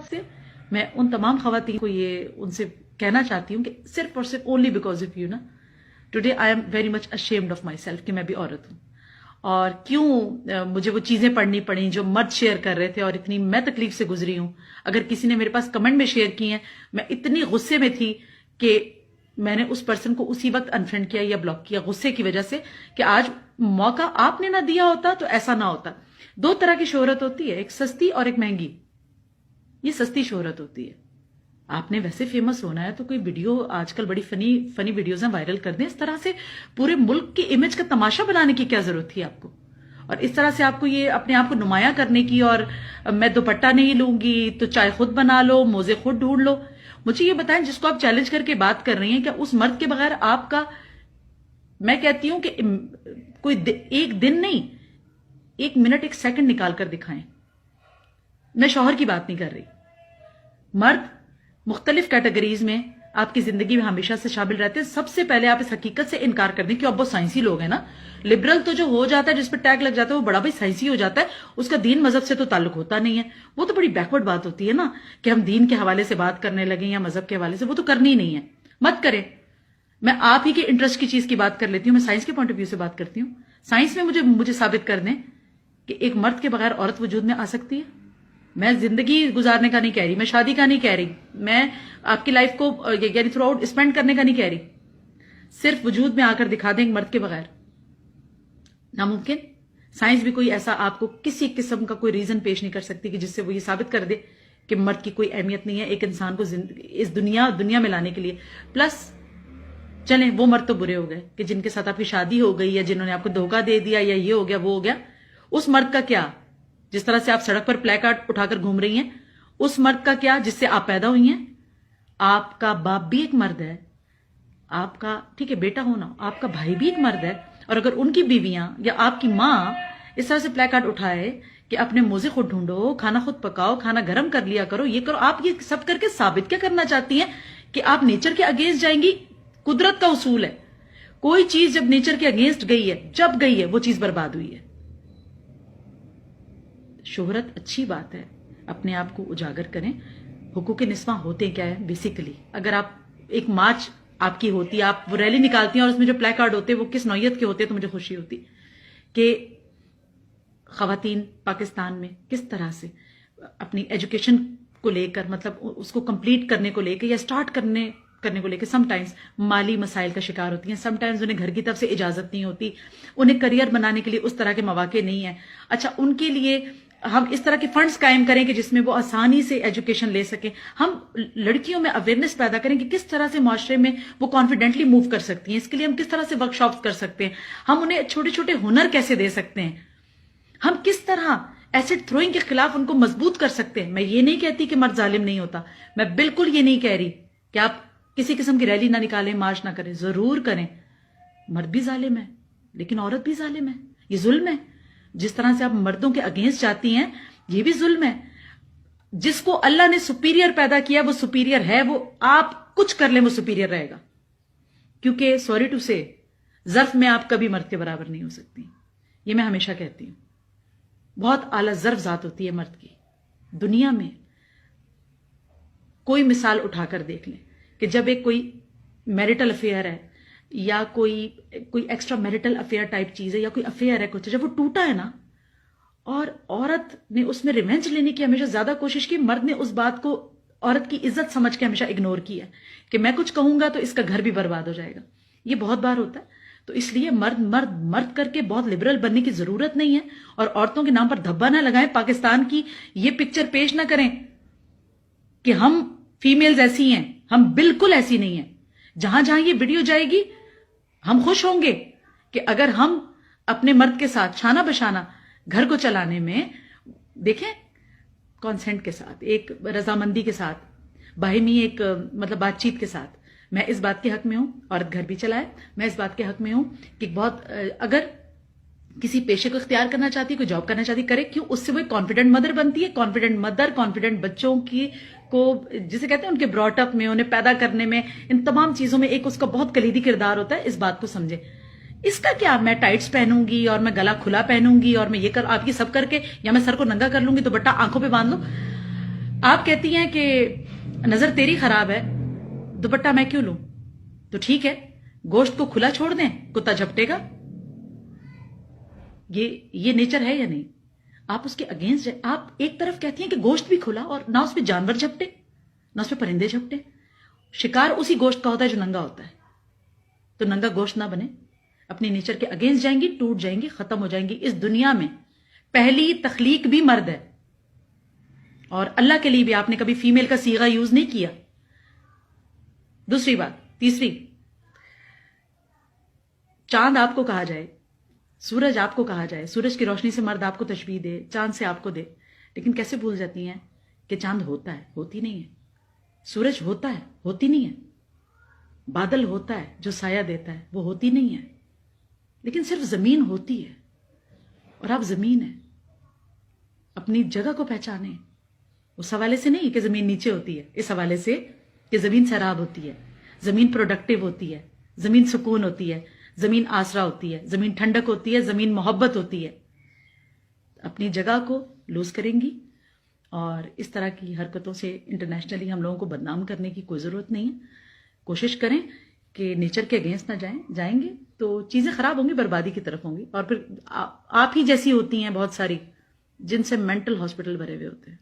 سے میں ان تمام خواتین کو یہ ان سے کہنا چاہتی ہوں کہ صرف اور صرف اونلی بیکاز آف یو نا today I am very much ashamed of my self کہ میں بھی عورت ہوں. اور کیوں مجھے وہ چیزیں پڑھنی پڑیں جو مرد شیئر کر رہے تھے اور اتنی میں تکلیف سے گزری ہوں. اگر کسی نے میرے پاس کمنٹ میں شیئر کی ہیں, میں اتنی غصے میں تھی کہ میں نے اس پرسن کو اسی وقت انفرینڈ کیا یا بلاک کیا غصے کی وجہ سے کہ آج موقع آپ نے نہ دیا ہوتا تو ایسا نہ ہوتا. دو طرح کی شہرت ہوتی ہے, ایک سستی اور ایک مہنگی. یہ سستی شہرت ہوتی ہے. آپ نے ویسے فیمس ہونا ہے تو کوئی ویڈیو آج کل بڑی فنی ویڈیوز ہیں وائرل کر دیں. اس طرح سے پورے ملک کی امیج کا تماشا بنانے کی کیا ضرورت تھی آپ کو, اور اس طرح سے آپ کو یہ اپنے آپ کو نمایاں کرنے کی, اور میں دوپٹہ نہیں لوں گی تو چائے خود بنا لو, موزے خود ڈھونڈ لو. مجھے یہ بتائیں جس کو آپ چیلنج کر کے بات کر رہی ہیں, کیا اس مرد کے بغیر آپ کا, میں کہتی ہوں کہ کوئی ایک دن نہیں, ایک منٹ ایک سیکنڈ نکال کر دکھائیں. میں شوہر کی بات نہیں کر رہی. مرد مختلف کیٹیگریز میں آپ کی زندگی میں ہمیشہ سے شامل رہتے ہیں. سب سے پہلے آپ اس حقیقت سے انکار کر دیں کہ اب وہ سائنسی لوگ ہیں نا. لبرل تو جو ہو جاتا ہے, جس پہ ٹیگ لگ جاتا ہے, وہ بڑا بھائی سائنسی ہو جاتا ہے, اس کا دین مذہب سے تو تعلق ہوتا نہیں ہے. وہ تو بڑی بیکورڈ بات ہوتی ہے نا کہ ہم دین کے حوالے سے بات کرنے لگیں یا مذہب کے حوالے سے. وہ تو کرنی نہیں ہے, مت کریں. میں آپ ہی کے انٹرسٹ کی چیز کی بات کر لیتی ہوں. میں سائنس کے پوائنٹ آف ویو سے بات کرتی ہوں. سائنس میں مجھے ثابت کر دیں کہ ایک مرد کے بغیر عورت وجود میں آ سکتی ہے. میں زندگی گزارنے کا نہیں کہہ رہی, میں شادی کا نہیں کہہ رہی, میں آپ کی لائف کو یعنی تھرو آؤٹ اسپینڈ کرنے کا نہیں کہہ رہی. صرف وجود میں آ کر دکھا دیں ایک مرد کے بغیر, ناممکن. سائنس بھی کوئی ایسا آپ کو کسی قسم کا کوئی ریزن پیش نہیں کر سکتی کہ جس سے وہ یہ ثابت کر دے کہ مرد کی کوئی اہمیت نہیں ہے ایک انسان کو اس دنیا میں لانے کے لیے. پلس چلیں وہ مرد تو برے ہو گئے کہ جن کے ساتھ آپ کی شادی ہو گئی یا جنہوں نے آپ کو دھوکہ دے دیا یا یہ ہو گیا وہ ہو گیا. اس مرد کا کیا جس طرح سے آپ سڑک پر پلے کارڈ اٹھا کر گھوم رہی ہیں, اس مرد کا کیا جس سے آپ پیدا ہوئی ہیں. آپ کا باپ بھی ایک مرد ہے, آپ کا ٹھیک ہے بیٹا ہونا, آپ کا بھائی بھی ایک مرد ہے. اور اگر ان کی بیویاں یا آپ کی ماں اس طرح سے پلے کارڈ اٹھائے کہ اپنے موزے خود ڈھونڈو, کھانا خود پکاؤ, کھانا گرم کر لیا کرو, یہ کرو, آپ یہ سب کر کے ثابت کیا کرنا چاہتی ہیں کہ آپ نیچر کے اگینسٹ جائیں گی. قدرت کا اصول ہے کوئی چیز جب نیچر کے اگینسٹ گئی ہے, جب گئی ہے, وہ چیز برباد ہوئی ہے. شہرت اچھی بات ہے, اپنے آپ کو اجاگر کریں. حقوق نسواں ہوتے کیا ہے بیسیکلی؟ اگر آپ ایک مارچ آپ کی ہوتی, آپ وہ ریلی نکالتی ہیں اور اس میں جو پلے کارڈ ہوتے وہ کس نوعیت کے ہوتے تو مجھے خوشی ہوتی کہ خواتین پاکستان میں کس طرح سے اپنی ایجوکیشن کو لے کر, مطلب اس کو کمپلیٹ کرنے کو لے کے یا سٹارٹ کرنے کو لے کے سم ٹائمز مالی مسائل کا شکار ہوتی ہیں. سم ٹائمز انہیں گھر کی طرف سے اجازت نہیں ہوتی, انہیں کریئر بنانے کے لیے اس طرح کے مواقع نہیں ہیں. اچھا, ان کے لیے ہم اس طرح کے فنڈز قائم کریں کہ جس میں وہ آسانی سے ایجوکیشن لے سکیں. ہم لڑکیوں میں اویئرنیس پیدا کریں کہ کس طرح سے معاشرے میں وہ کانفیڈنٹلی موو کر سکتی ہیں. اس کے لیے ہم کس طرح سے ورک شاپس کر سکتے ہیں, ہم انہیں چھوٹے چھوٹے ہنر کیسے دے سکتے ہیں, ہم کس طرح ایسڈ تھروئنگ کے خلاف ان کو مضبوط کر سکتے ہیں. میں یہ نہیں کہتی کہ مرد ظالم نہیں ہوتا, میں بالکل یہ نہیں کہہ رہی کہ آپ کسی قسم کی ریلی نہ نکالیں, مارچ نہ کریں, ضرور کریں. مرد بھی ظالم ہے لیکن عورت بھی ظالم ہے, یہ ظلم ہے. جس طرح سے آپ مردوں کے اگینسٹ جاتی ہیں یہ بھی ظلم ہے. جس کو اللہ نے سپیریئر پیدا کیا وہ سپیریئر ہے, وہ آپ کچھ کر لیں وہ سپیریئر رہے گا. کیونکہ سوری ٹو سے ظرف میں آپ کبھی مرد کے برابر نہیں ہو سکتی. یہ میں ہمیشہ کہتی ہوں. بہت اعلیٰ ظرف ذات ہوتی ہے مرد کی. دنیا میں کوئی مثال اٹھا کر دیکھ لیں کہ جب ایک کوئی میرٹل افیئر ہے یا کوئی ایکسٹرا میرٹل افیئر ٹائپ چیز ہے یا کوئی افیئر ہے کچھ, جب وہ ٹوٹا ہے نا اور عورت نے اس میں ریونج لینے کی ہمیشہ زیادہ کوشش کی, مرد نے اس بات کو عورت کی عزت سمجھ کے ہمیشہ اگنور کیا کہ میں کچھ کہوں گا تو اس کا گھر بھی برباد ہو جائے گا. یہ بہت بار ہوتا ہے. تو اس لیے مرد کر کے بہت لبرل بننے کی ضرورت نہیں ہے, اور عورتوں کے نام پر دھبا نہ لگائیں. پاکستان کی یہ پکچر پیش نہ کریں کہ ہم فیمیلز ایسی ہیں, ہم بالکل ایسی نہیں ہیں. جہاں جہاں یہ ویڈیو جائے گی ہم خوش ہوں گے کہ اگر ہم اپنے مرد کے ساتھ شانہ بشانہ گھر کو چلانے میں دیکھیں, کانسینٹ کے ساتھ, ایک رضامندی کے ساتھ, باہمی ایک مطلب بات چیت کے ساتھ. میں اس بات کے حق میں ہوں عورت گھر بھی چلائے, میں اس بات کے حق میں ہوں کہ بہت اگر کسی پیشے کو اختیار کرنا چاہتی ہے, کوئی جاب کرنا چاہتی ہے, کرے. کیوں؟ اس سے وہ ایک کانفیڈنٹ مدر بنتی ہے. کانفیڈنٹ مدر کانفیڈنٹ بچوں کی کو جسے کہتے ہیں ان کے براٹ اپ میں, انہیں پیدا کرنے میں, ان تمام چیزوں میں ایک اس کا بہت کلیدی کردار ہوتا ہے. اس بات کو سمجھے. اس کا کیا میں ٹائٹس پہنوں گی اور میں گلا کھلا پہنوں گی اور میں یہ کر آپ یہ سب کر کے, یا میں سر کو ننگا کر لوں گی دوپٹہ آنکھوں پہ باندھ لوں. آپ کہتی ہیں کہ نظر تیری خراب ہے، دوپٹہ میں کیوں لوں؟ تو ٹھیک ہے، گوشت کو کھلا چھوڑ دیں، کتا جھپٹے گا. یہ نیچر ہے یا نہیں؟ آپ اس کے اگینسٹ ہے. آپ ایک طرف کہتی ہیں کہ گوشت بھی کھلا، اور نہ اس پہ جانور جھپٹے، نہ اس پہ پرندے جھپٹے. شکار اسی گوشت کا ہوتا ہے جو ننگا ہوتا ہے. تو ننگا گوشت نہ بنے. اپنی نیچر کے اگینسٹ جائیں گی، ٹوٹ جائیں گی، ختم ہو جائیں گی. اس دنیا میں پہلی تخلیق بھی مرد ہے، اور اللہ کے لیے بھی آپ نے کبھی فیمیل کا صیغہ یوز نہیں کیا. دوسری بات، تیسری، چاند آپ کو کہا جائے، سورج آپ کو کہا جائے، سورج کی روشنی سے مرد آپ کو تشبیہ دے، چاند سے آپ کو دے، لیکن کیسے بھول جاتی ہیں کہ چاند ہوتا ہے، ہوتی نہیں ہے. سورج ہوتا ہے، ہوتی نہیں ہے. بادل ہوتا ہے جو سایہ دیتا ہے، وہ ہوتی نہیں ہے. لیکن صرف زمین ہوتی ہے، اور آپ زمین ہیں. اپنی جگہ کو پہچانیں. اس حوالے سے نہیں کہ زمین نیچے ہوتی ہے، اس حوالے سے کہ زمین سیراب ہوتی ہے، زمین پروڈکٹیو ہوتی ہے، زمین سکون ہوتی ہے، زمین آسرا ہوتی ہے، زمین ٹھنڈک ہوتی ہے، زمین محبت ہوتی ہے. اپنی جگہ کو لوز کریں گی، اور اس طرح کی حرکتوں سے انٹرنیشنلی ہم لوگوں کو بدنام کرنے کی کوئی ضرورت نہیں ہے. کوشش کریں کہ نیچر کے اگینسٹ نہ جائیں گے تو چیزیں خراب ہوں گی، بربادی کی طرف ہوں گی. اور پھر آپ ہی جیسی ہوتی ہیں بہت ساری، جن سے مینٹل ہاسپٹل بھرے ہوئے ہوتے ہیں.